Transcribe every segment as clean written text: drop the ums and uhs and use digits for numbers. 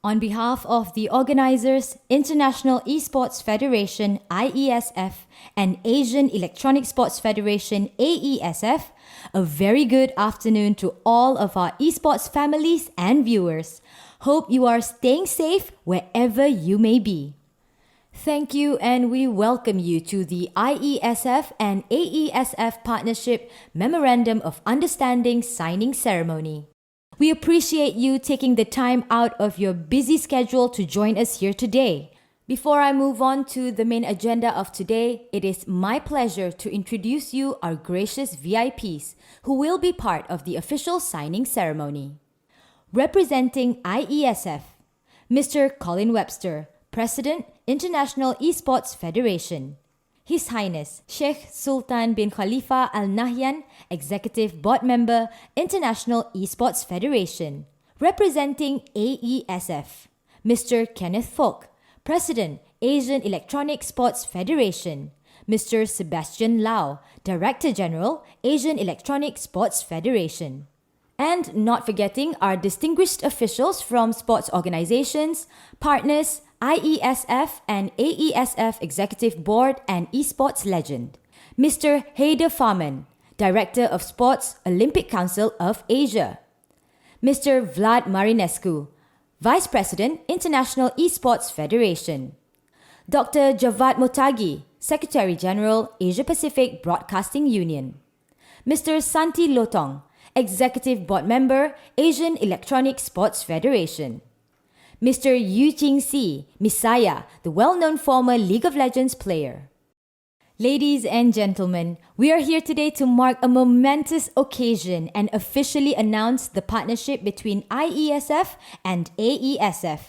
On behalf of the organizers, International Esports Federation IESF and Asian Electronic Sports Federation AESF, a very good afternoon to all of our esports families and viewers. Hope you are staying safe wherever you may be. Thank you, and we welcome you to the IESF and AESF Partnership Memorandum of Understanding signing ceremony. We appreciate you taking the time out of your busy schedule to join us here today. Before I move on to the main agenda of today, it is my pleasure to introduce you our gracious VIPs who will be part of the official signing ceremony. Representing IESF, Mr. Colin Webster, President, International Esports Federation. His Highness Sheikh Sultan bin Khalifa Al Nahyan, Executive Board Member, International Esports Federation. Representing AESF, Mr. Kenneth Folk, President, Asian Electronic Sports Federation. Mr. Sebastian Lau, Director General, Asian Electronic Sports Federation. And not forgetting our distinguished officials from sports organizations, partners, IESF and AESF Executive Board and Esports Legend. Mr. Haider Farman, Director of Sports, Olympic Council of Asia. Mr. Vlad Marinescu, Vice President, International Esports Federation. Dr. Javad Motagi, Secretary General, Asia Pacific Broadcasting Union. Mr. Santi Lotong, Executive Board Member, Asian Electronic Sports Federation. Mr. Yu Jing-si, Messiah, the well-known former League of Legends player. Ladies and gentlemen, we are here today to mark a momentous occasion and officially announce the partnership between IESF and AESF.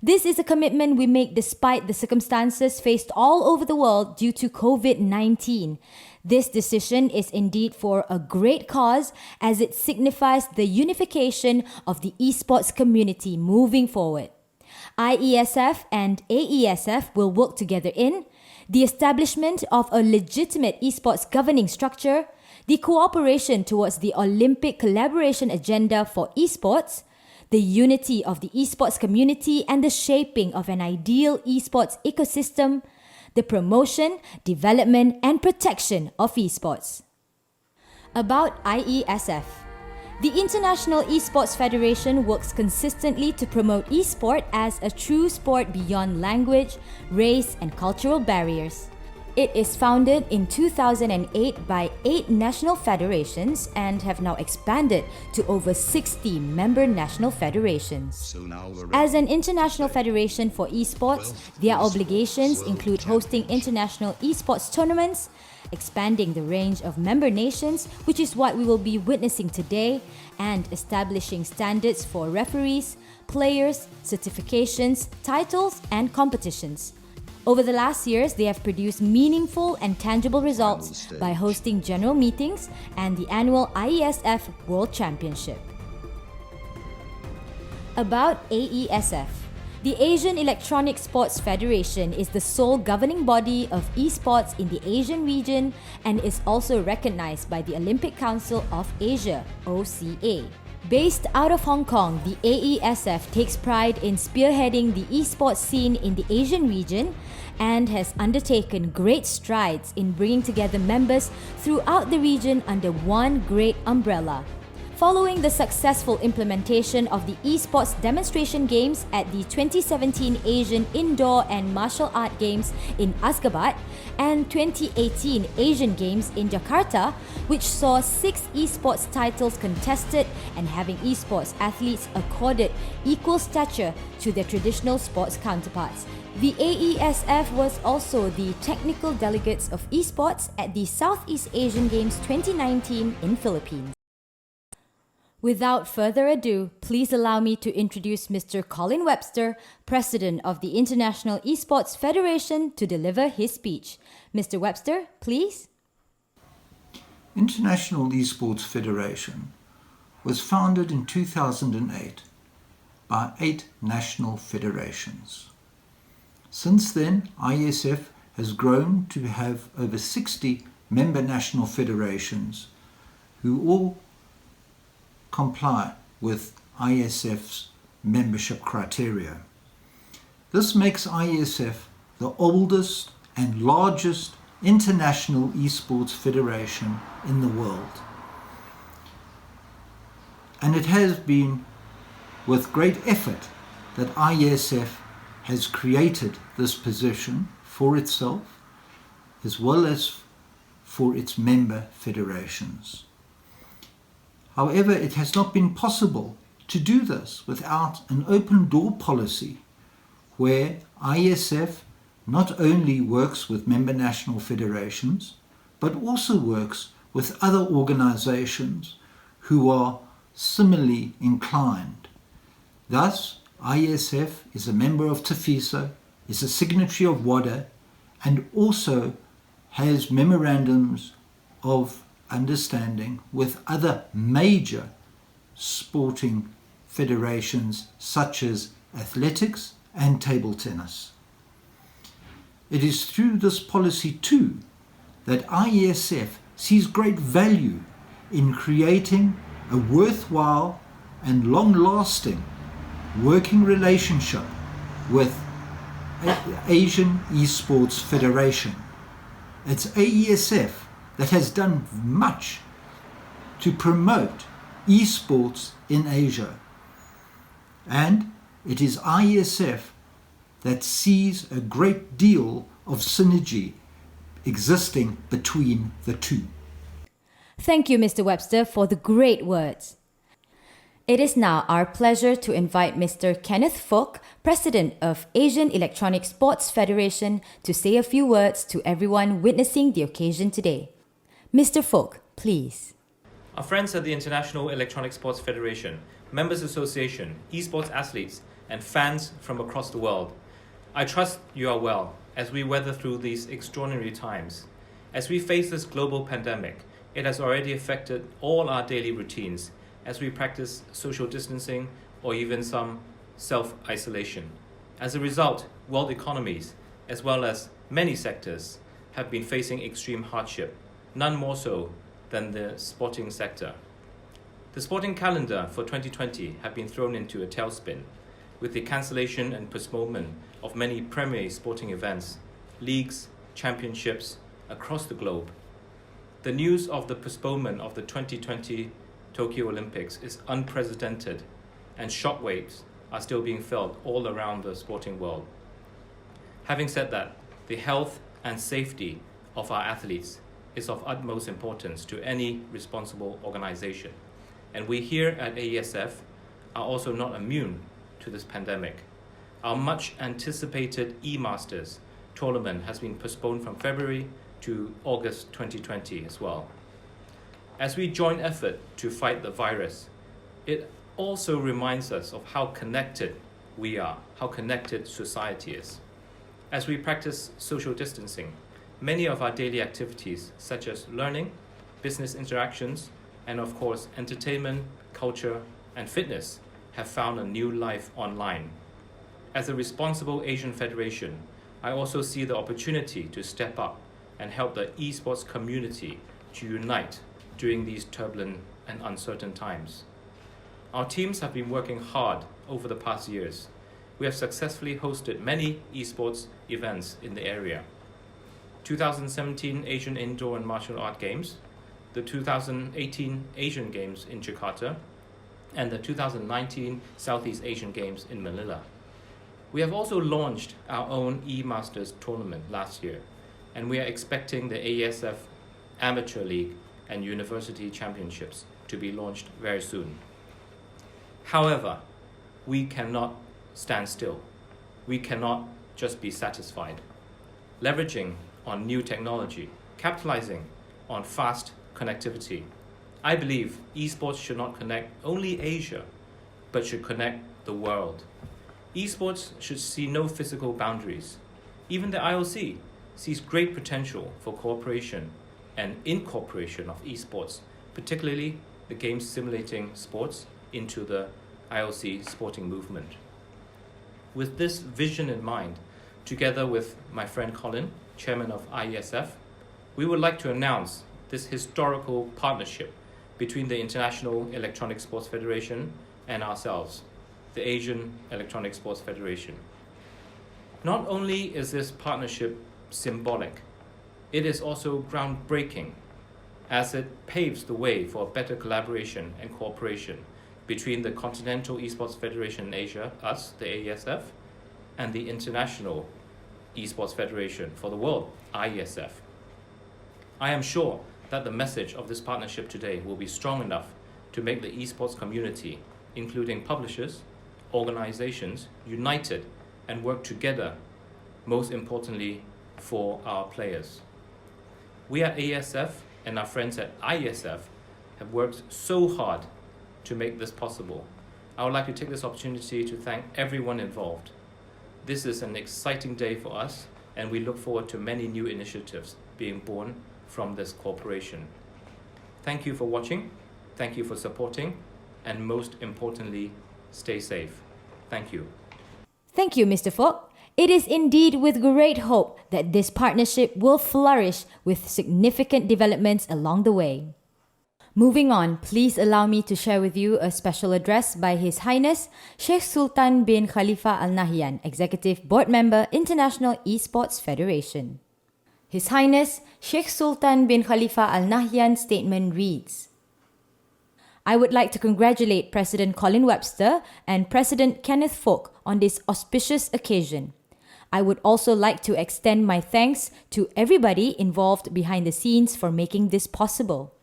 This is a commitment we make despite the circumstances faced all over the world due to COVID-19. This decision is indeed for a great cause as it signifies the unification of the esports community moving forward. IESF and AESF will work together in the establishment of a legitimate esports governing structure, the cooperation towards the Olympic collaboration agenda for esports, the unity of the esports community and the shaping of an ideal esports ecosystem, the promotion, development, and protection of esports. About IESF. The International Esports Federation works consistently to promote esport as a true sport beyond language, race, and cultural barriers. It is founded in 2008 by 8 national federations and have now expanded to over 60 member national federations. As an international federation for esports, their obligations include hosting international esports tournaments, expanding the range of member nations, which is what we will be witnessing today, and establishing standards for referees, players, certifications, titles, and competitions. Over the last years, they have produced meaningful and tangible results by hosting general meetings and the annual IESF World Championship. About AESF. The Asian Electronic Sports Federation is the sole governing body of esports in the Asian region and is also recognized by the Olympic Council of Asia, OCA. Based out of Hong Kong, the AESF takes pride in spearheading the esports scene in the Asian region and has undertaken great strides in bringing together members throughout the region under one great umbrella. Following the successful implementation of the esports demonstration games at the 2017 Asian Indoor and Martial Art Games in Ashgabat and 2018 Asian Games in Jakarta, which saw 6 esports titles contested and having esports athletes accorded equal stature to their traditional sports counterparts. The AESF was also the technical delegates of esports at the Southeast Asian Games 2019 in Philippines. Without further ado, please allow me to introduce Mr. Colin Webster, President of the International Esports Federation, to deliver his speech. Mr. Webster, please. International Esports Federation was founded in 2008 by 8 national federations. Since then, IESF has grown to have over 60 member national federations who all comply with IESF's membership criteria. This makes IESF the oldest and largest international esports federation in the world. And it has been with great effort that IESF has created this position for itself as well as for its member federations. However, it has not been possible to do this without an open door policy where IESF not only works with member national federations but also works with other organizations who are similarly inclined. Thus, IESF is a member of TEFISA, is a signatory of WADA, and also has memorandums of understanding with other major sporting federations such as athletics and table tennis. It is through this policy too that IESF sees great value in creating a worthwhile and long-lasting working relationship with Asian Esports Federation. It's AESF that has done much to promote esports in Asia. And it is IESF that sees a great deal of synergy existing between the two. Thank you, Mr. Webster, for the great words. It is now our pleasure to invite Mr. Kenneth Fook, President of Asian Electronic Sports Federation, to say a few words to everyone witnessing the occasion today. Mr. Fook, please. Our friends at the International Electronic Sports Federation, Members Association, esports athletes, and fans from across the world, I trust you are well as we weather through these extraordinary times. As we face this global pandemic, it has already affected all our daily routines as we practice social distancing or even some self-isolation. As a result, world economies, as well as many sectors, have been facing extreme hardship, none more so than the sporting sector. The sporting calendar for 2020 have been thrown into a tailspin, with the cancellation and postponement of many premier sporting events, leagues, championships across the globe. The news of the postponement of the 2020 Tokyo Olympics is unprecedented, and shockwaves are still being felt all around the sporting world. Having said that, the health and safety of our athletes is of utmost importance to any responsible organization, and we here at AESF are also not immune to this pandemic. Our much anticipated E-Masters tournament has been postponed from February to August 2020 as well. As we join effort to fight the virus, it also reminds us of how connected we are, how connected society is. As we practice social distancing, many of our daily activities, such as learning, business interactions, and of course, entertainment, culture, and fitness, have found a new life online. As a responsible Asian federation, I also see the opportunity to step up and help the esports community to unite during these turbulent and uncertain times. Our teams have been working hard over the past years. We have successfully hosted many esports events in the area. 2017 Asian Indoor and Martial Art Games, the 2018 Asian Games in Jakarta, and the 2019 Southeast Asian Games in Manila. We have also launched our own E-Masters tournament last year, and we are expecting the AESF Amateur League and University Championships to be launched very soon. However, we cannot stand still. We cannot just be satisfied. Leveraging on new technology, capitalizing on fast connectivity, I believe esports should not connect only Asia, but should connect the world. Esports should see no physical boundaries. Even the IOC sees great potential for cooperation and incorporation of esports, particularly the games simulating sports, into the IOC sporting movement. With this vision in mind, together with my friend Colin, chairman of IESF, we would like to announce this historical partnership between the International Electronic Sports Federation and ourselves. the Asian Electronic Sports Federation. Not only is this partnership symbolic, it is also groundbreaking, as it paves the way for better collaboration and cooperation between the Continental Esports Federation in Asia, us, the AESF, and the International Esports Federation for the world, IESF. I am sure that the message of this partnership today will be strong enough to make the esports community, including publishers, organizations, united and work together, most importantly, for our players. We at AESF and our friends at IESF have worked so hard to make this possible. I would like to take this opportunity to thank everyone involved. This is an exciting day for us, and we look forward to many new initiatives being born from this cooperation. Thank you for watching, thank you for supporting, and most importantly, stay safe. Thank you. Thank you, Mr. Fogg. It is indeed with great hope that this partnership will flourish with significant developments along the way. Moving on, please allow me to share with you a special address by His Highness Sheikh Sultan bin Khalifa Al Nahyan, Executive Board Member, International Esports Federation. His Highness Sheikh Sultan bin Khalifa Al Nahyan's statement reads, I would like to congratulate President Colin Webster and President Kenneth Fogg on this auspicious occasion. I would also like to extend my thanks to everybody involved behind the scenes for making this possible.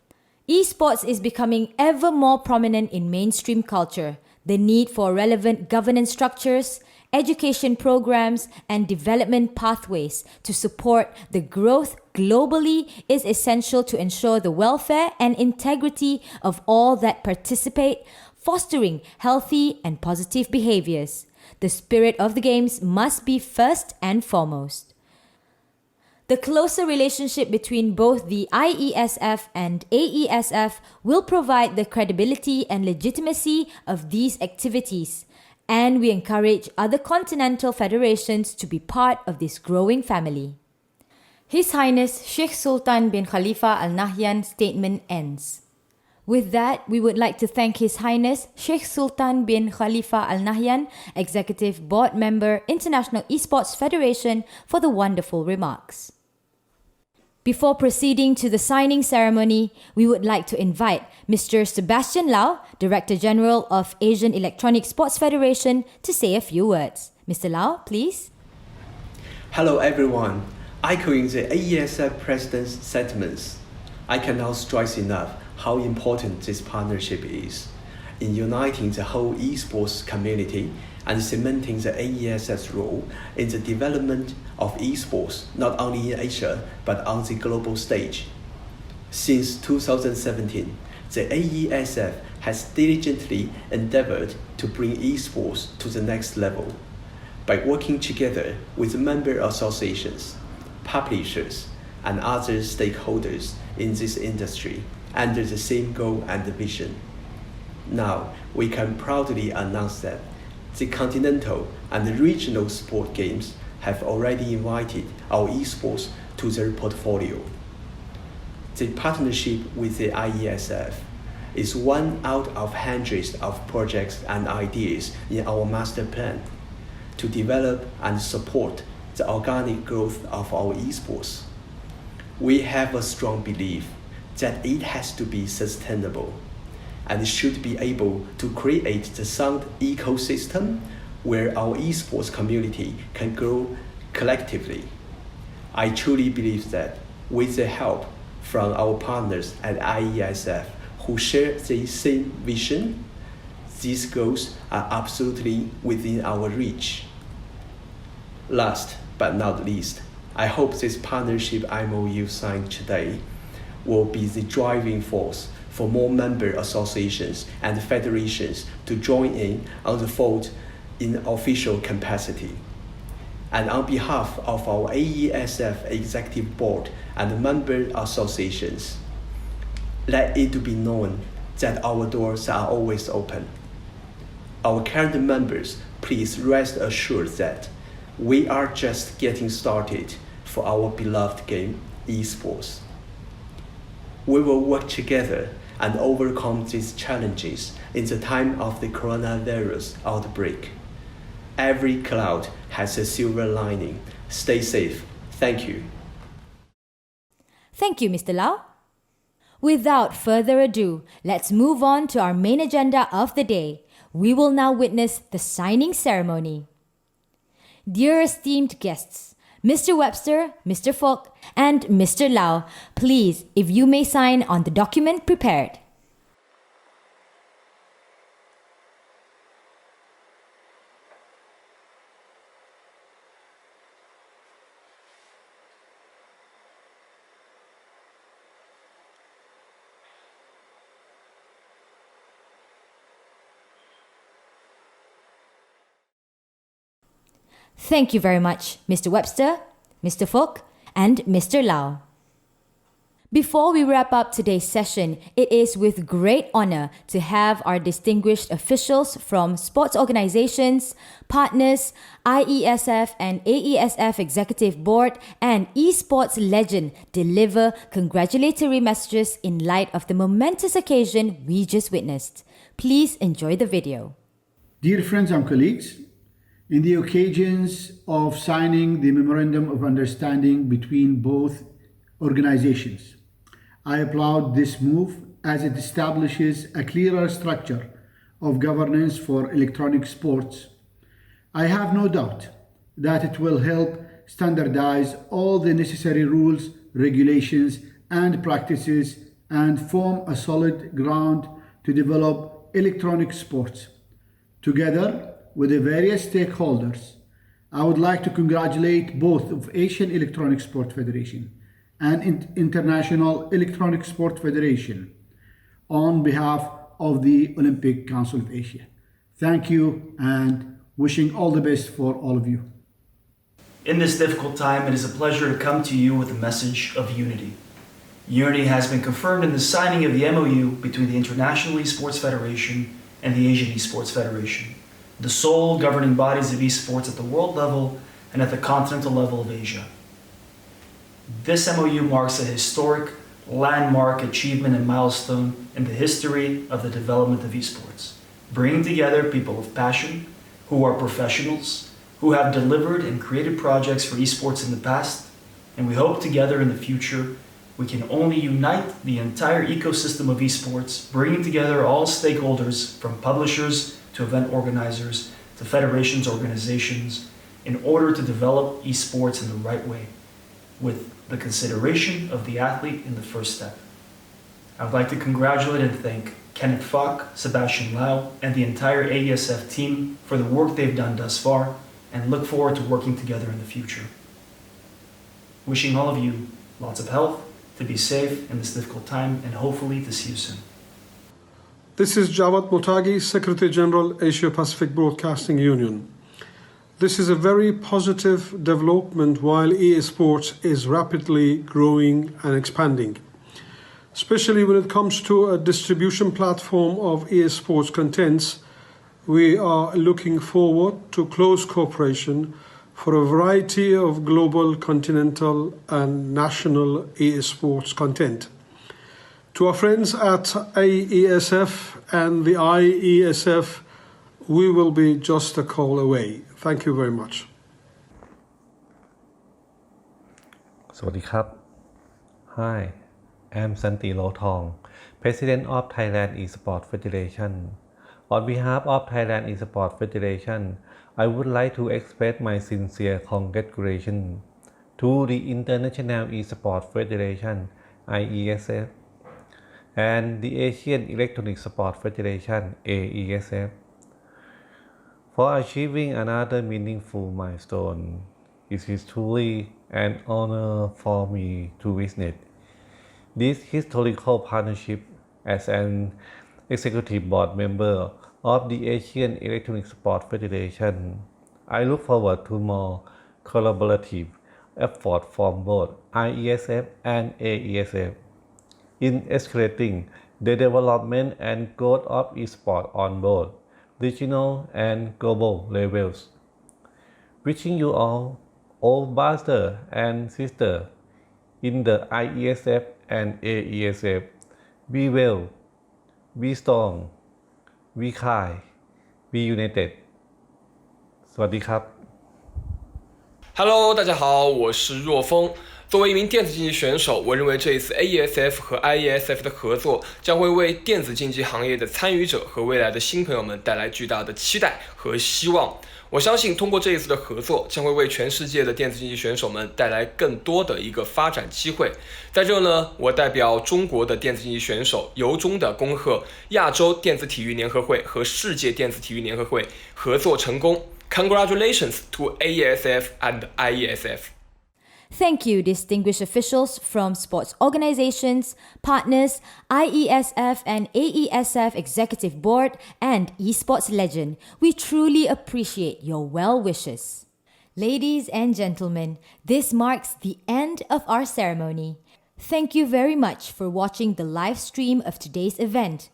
Esports is becoming ever more prominent in mainstream culture. The need for relevant governance structures, education programs, and development pathways to support the growth globally is essential to ensure the welfare and integrity of all that participate, fostering healthy and positive behaviors. The spirit of the games must be first and foremost. The closer relationship between both the IESF and AESF will provide the credibility and legitimacy of these activities, and we encourage other continental federations to be part of this growing family. His Highness Sheikh Sultan bin Khalifa Al Nahyan's statement ends. With that, we would like to thank His Highness Sheikh Sultan bin Khalifa Al Nahyan, Executive Board Member, International Esports Federation, for the wonderful remarks. Before proceeding to the signing ceremony, we would like to invite Mr. Sebastian Lau, Director General of Asian Electronic Sports Federation, to say a few words. Mr. Lau, please. Hello everyone. Echoing the AESF President's sentiments, I cannot stress enough how important this partnership is in uniting the whole esports community and cementing the AESF's role in the development of esports not only in Asia but on the global stage. Since 2017, the AESF has diligently endeavored to bring esports to the next level by working together with member associations, publishers, and other stakeholders in this industry under the same goal and vision. Now, we can proudly announce that the continental and regional sport games have already invited our esports to their portfolio. The partnership with the IESF is one out of hundreds of projects and ideas in our master plan to develop and support the organic growth of our esports. We have a strong belief that it has to be sustainable and should be able to create the sound ecosystem where our esports community can grow collectively. I truly believe that with the help from our partners at IESF who share the same vision, these goals are absolutely within our reach. Last but not least, I hope this partnership MoU signed today will be the driving force for more member associations and federations to join in on the fold in official capacity. And on behalf of our AESF Executive Board and member associations, let it be known that our doors are always open. Our current members, please rest assured that we are just getting started for our beloved game, esports. We will work together and overcome these challenges in the time of the coronavirus outbreak. Every cloud has a silver lining. Stay safe. Thank you. Thank you, Mr. Lau. Without further ado, let's move on to our main agenda of the day. We will now witness the signing ceremony. Dear esteemed guests, Mr. Webster, Mr. Falk, and Mr. Lau, please, if you may sign on the document prepared. Thank you very much, Mr. Webster, Mr. Falk, and Mr. Lau. Before we wrap up today's session, it is with great honor to have our distinguished officials from sports organizations, partners, IESF and AESF Executive Board, and esports legend deliver congratulatory messages in light of the momentous occasion we just witnessed. Please enjoy the video. Dear friends and colleagues, in the occasions of signing the Memorandum of Understanding between both organizations, I applaud this move as it establishes a clearer structure of governance for electronic sports. I have no doubt that it will help standardize all the necessary rules, regulations, and practices and form a solid ground to develop electronic sports. Together with the various stakeholders, I would like to congratulate both of Asian Electronic Sport Federation and International Electronic Sport Federation on behalf of the Olympic Council of Asia. Thank you and wishing all the best for all of you. In this difficult time, it is a pleasure to come to you with a message of unity. Unity has been confirmed in the signing of the MoU between the International Esports Federation and the Asian Esports Federation, the sole governing bodies of esports at the world level and at the continental level of Asia. This MoU marks a historic, landmark achievement and milestone in the history of the development of esports, bringing together people of passion, who are professionals, who have delivered and created projects for esports in the past, and we hope together in the future we can only unite the entire ecosystem of esports, bringing together all stakeholders from publishers to event organizers to federations, organizations, in order to develop esports in the right way, with the consideration of the athlete in the first step. I would like to congratulate and thank Kenneth Falk, Sebastian Lau, and the entire AESF team for the work they've done thus far, and look forward to working together in the future. Wishing all of you lots of health, to be safe in this difficult time, and hopefully to see you soon. This is Jawad Motagi, Secretary General, Asia Pacific Broadcasting Union. This is a very positive development while eSports is rapidly growing and expanding, especially when it comes to a distribution platform of eSports contents. We are looking forward to close cooperation for a variety of global, continental, and national eSports content. To our friends at AESF and the IESF, we will be just a call away. Thank you very much. สวัสดีครับ Hi, I'm Santi Lotong, President of Thailand Esports Federation. On behalf of Thailand Esports Federation, I would like to express my sincere congratulations to the International Esports Federation (IESF) and the Asian Electronic Sport Federation (AESF) for achieving another meaningful milestone. It is truly an honor for me to witness this historical partnership as an executive board member of the Asian Electronic Sport Federation. I look forward to more collaborative efforts from both IESF and AESF in escalating the development and growth of esports on both regional and global levels. Wishing you all brothers and sisters in the IESF and AESF, be well, Be strong Be kind Be united สวัสดีครับ Hello， 大家好，我是若风。作为一名电子竞技选手，我认为这一次 AESF 和 IESF 的合作将会为电子竞技行业的参与者和未来的新朋友们带来巨大的期待和希望。我相信通过这一次的合作，将会为全世界的电子竞技选手们带来更多的一个发展机会。在这呢，我代表中国的电子竞技选手，由衷的恭贺亚洲电子体育联合会和世界电子体育联合会合作成功。Congratulations to AESF and IESF. Thank you, distinguished officials from sports organizations, partners, IESF and AESF Executive Board, and esports legend. We truly appreciate your well wishes. Ladies and gentlemen, this marks the end of our ceremony. Thank you very much for watching the live stream of today's event.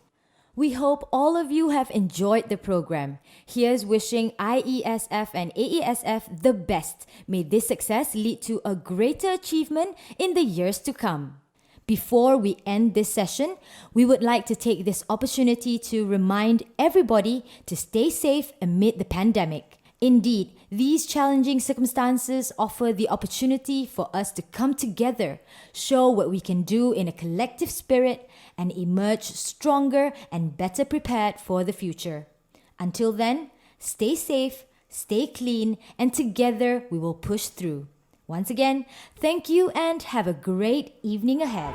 We hope all of you have enjoyed the program. Here's wishing IESF and AESF the best. May this success lead to a greater achievement in the years to come. Before we end this session, we would like to take this opportunity to remind everybody to stay safe amid the pandemic. Indeed, these challenging circumstances offer the opportunity for us to come together, show what we can do in a collective spirit, and emerge stronger and better prepared for the future. Until then, stay safe, stay clean, and together we will push through. Once again, thank you and have a great evening ahead.